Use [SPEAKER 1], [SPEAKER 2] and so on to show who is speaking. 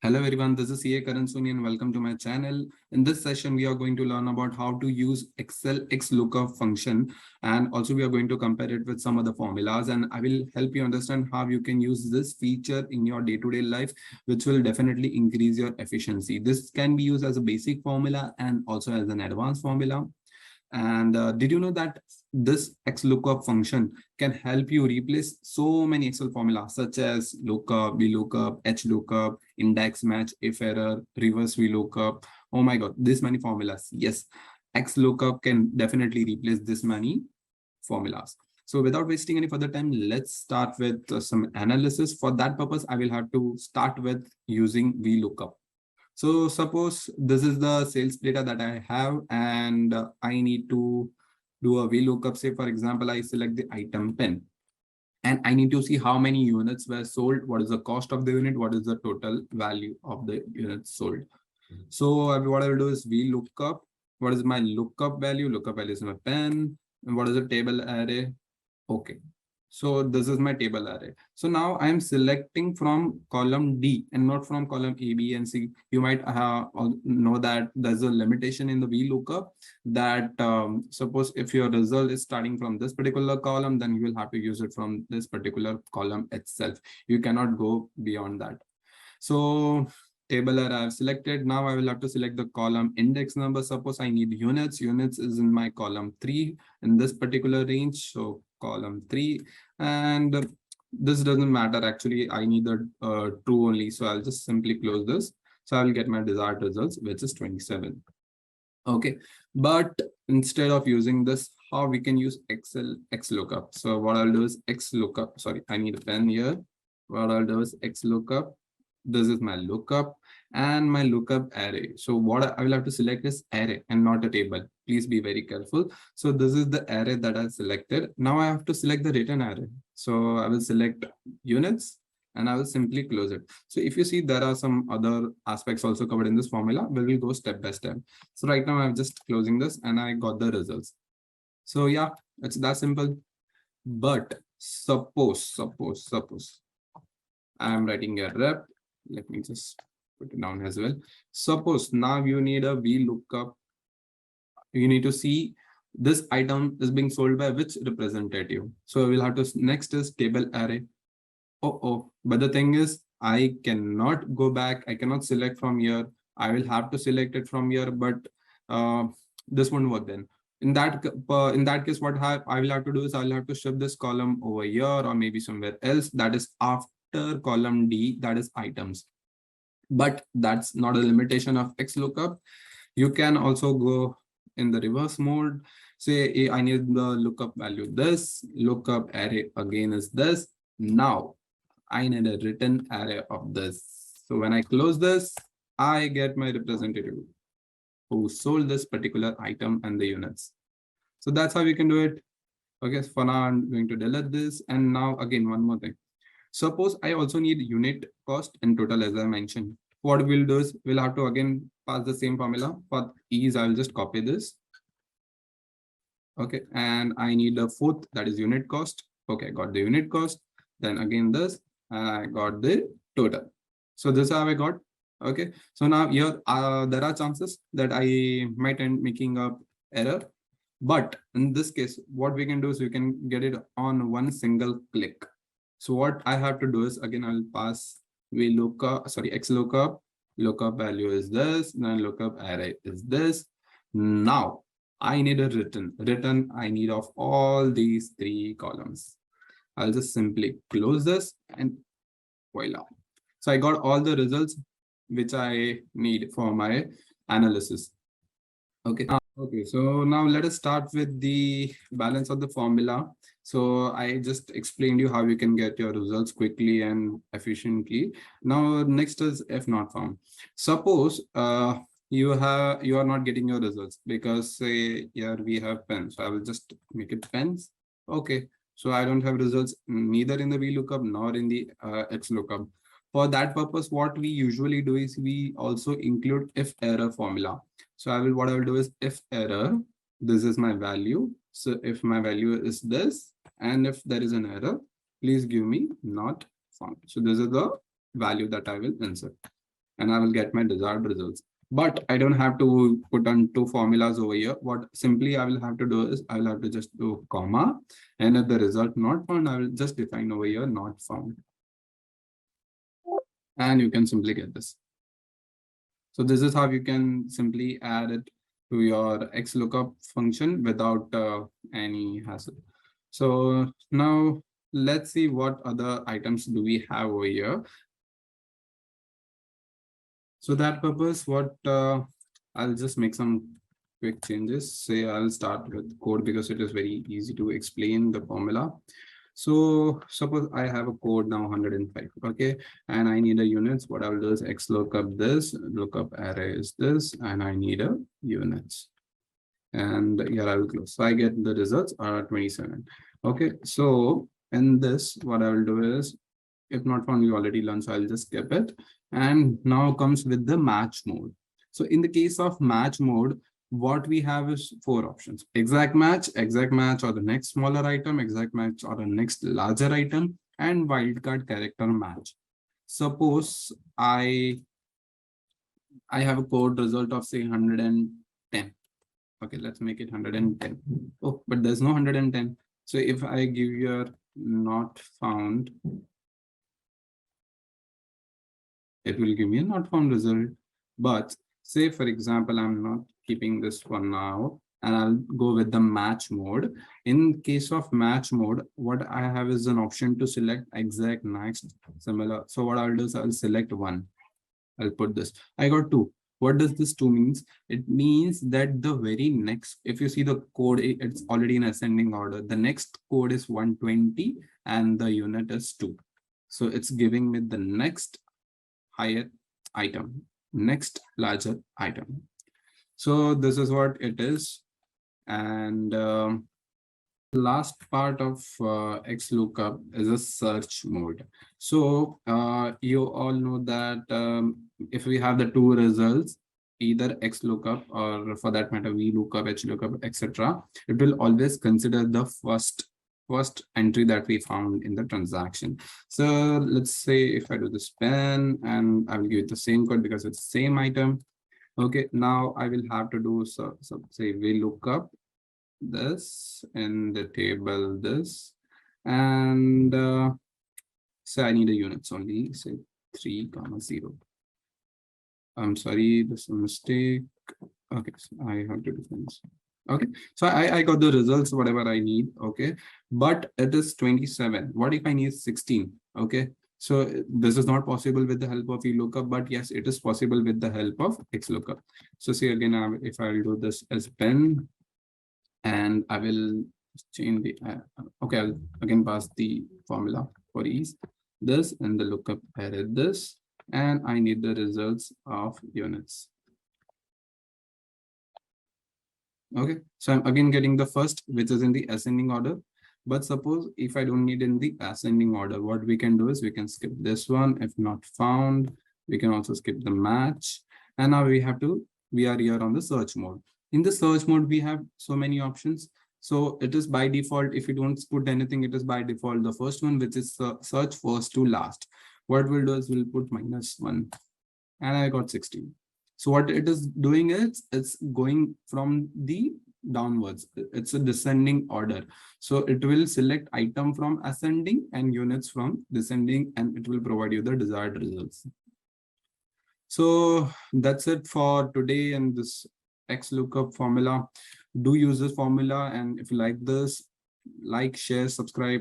[SPEAKER 1] Hello everyone, this is CA Karan Soni and welcome to my channel. In this session, we are going to learn about how to use Excel XLookup function, and also we are going to compare it with some other formulas, and I will help you understand how you can use this feature in your day-to-day life, which will definitely increase your efficiency. This can be used as a basic formula and also as an advanced formula. And did you know that this XLookup function can help you replace so many Excel formulas such as lookup, Vlookup, HLookup, index match, Iferror, reverse Vlookup. Oh my God, this many formulas. Yes, XLookup can definitely replace this many formulas. So without wasting any further time, let's start with some analysis. For that purpose, I will have to start with using Vlookup. So suppose this is the sales data that I have, and I need to do a VLOOKUP. Say, for example, I select the item pen, and I need to see how many units were sold, what is the cost of the unit, what is the total value of the units sold. So what I will do is VLOOKUP. What is my lookup value? Lookup value is my pen. And what is the table array? Okay. So this is my table array. So now I'm selecting from column D and not from column A, B, and C. You might know that there's a limitation in the VLOOKUP that suppose if your result is starting from this particular column, then you will have to use it from this particular column itself. You cannot go beyond that. So table array I've selected. Now I will have to select the column index number. Suppose I need units. Units is in my column 3 in this particular range. So column 3, and this doesn't matter. Actually, I need the true only. So I'll just simply close this. So I will get my desired results, which is 27. Okay, but instead of using this, how we can use Excel XLookup. So what I'll do is XLookup. Sorry, I need a pen here. What I'll do is XLookup. This is my lookup and my lookup array. So what I will have to select is array and not a table. Please be very careful. So this is the array that I selected. Now I have to select the return array. So I will select units and I will simply close it. So if you see, there are some other aspects also covered in this formula. We will go step by step. So right now I'm just closing this and I got the results. So yeah, it's that simple. But suppose I'm writing a rep. Let me just put it down as well. Suppose now you need a VLOOKUP. You need to see this item is being sold by which representative. So we'll have to next is table array. But the thing is, I cannot go back. I cannot select from here. I will have to select it from here, but this won't work then. In that case, what I will have to do is I will have to shift this column over here or maybe somewhere else. That is after column D, that is items. But that's not a limitation of XLookup. You can also go in the reverse mode. Say I need the lookup value this, lookup array again is this. Now I need a return array of this. So when I close this, I get my representative who sold this particular item and the units. So that's how we can do it. Okay, for now I'm going to delete this. And now again, one more thing. Suppose I also need unit cost and total, as I mentioned. What we'll do is we'll have to again pass the same formula. For ease, I'll just copy this. Okay, and I need the fourth, that is unit cost. Okay, got the unit cost. Then again this, and I got the total. So this is how I got. Okay, so now here there are chances that I might end making up error. But in this case, what we can do is we can get it on one single click. So what I have to do is, again, I'll pass XLookup, lookup value is this, then lookup array is this. Now I need a return I need of all these 3 columns. I'll just simply close this and voila. So I got all the results which I need for my analysis. Okay. Okay, so now let us start with the balance of the formula. So I just explained you how you can get your results quickly and efficiently. Now next is if not found. Suppose you are not getting your results because say here we have pens. So I will just make it pens. Okay, so I don't have results neither in the VLOOKUP nor in the XLookup. For that purpose, what we usually do is we also include if error formula. So what I will do is if error, this is my value. So if my value is this, and if there is an error, please give me not found. So this is the value that I will insert. and I will get my desired results. But I don't have to put on two formulas over here. What simply I will have to do is I will have to just do comma, and if the result not found, I will just define over here not found. And you can simply get this. So this is how you can simply add it to your XLookup function without any hassle. So now let's see what other items do we have over here. So that purpose, what I'll just make some quick changes. Say I'll start with code because it is very easy to explain the formula. So suppose I have a code now 105, okay, and I need a units. What I will do is XLookup this, lookup array is this, and I need a units. And here I will close. So I get the results are 27. Okay, so in this, what I will do is, if not found, we already learned, so I'll just skip it. And now comes with the match mode. So in the case of match mode, what we have is four options: exact match, or the next smaller item, exact match or the next larger item, and wildcard character match. Suppose I have a code result of say 110. Okay, let's make it 110. Oh, but there's no 110. So if I give your not found, it will give me a not found result. But say, for example, I'm not keeping this one now, and I'll go with the match mode. In case of match mode, what I have is an option to select exact, next, similar. So what I'll do is I'll select one. I'll put this. I got two. What does this two means? It means that the very next, if you see the code, it's already in ascending order. The next code is 120 and the unit is 2. So it's giving me the next higher item, next larger item. So this is what it is. And last part of XLookup is a search mode. So you all know that if we have the two results, either XLookup or for that matter Vlookup, XLookup, etc., it will always consider the first entry that we found in the transaction. So let's say if I do the span and I will give it the same code because it's the same item. Okay, now I will have to do so say Vlookup this in the table this, and say I need a units only, say 3, 0. I'm sorry, this is a mistake. Okay, so I have to do this. Okay, so I got the results, whatever I need. Okay, but it is 27. What if I need 16? Okay, so this is not possible with the help of Vlookup, but yes, it is possible with the help of XLookup. So see again, if I will do this as pen, and I will change the okay, I'll again pass the formula for ease, this, and the lookup array this, and I need the results of units. Okay, so I'm again getting the first, which is in the ascending order. But suppose if I don't need in the ascending order, what we can do is we can skip this one. If not found, we can also skip the match. And now we are here on the search mode. In the search mode, we have so many options. So it is by default, if you don't put anything, it is by default the first one, which is search first to last. What we'll do is we'll put -1, and I got 16. So what it is doing is it's going from the downwards. It's a descending order. So it will select item from ascending and units from descending, and it will provide you the desired results. So that's it for today and this XLookup formula. Do use this formula, and if you like this, like, share, subscribe.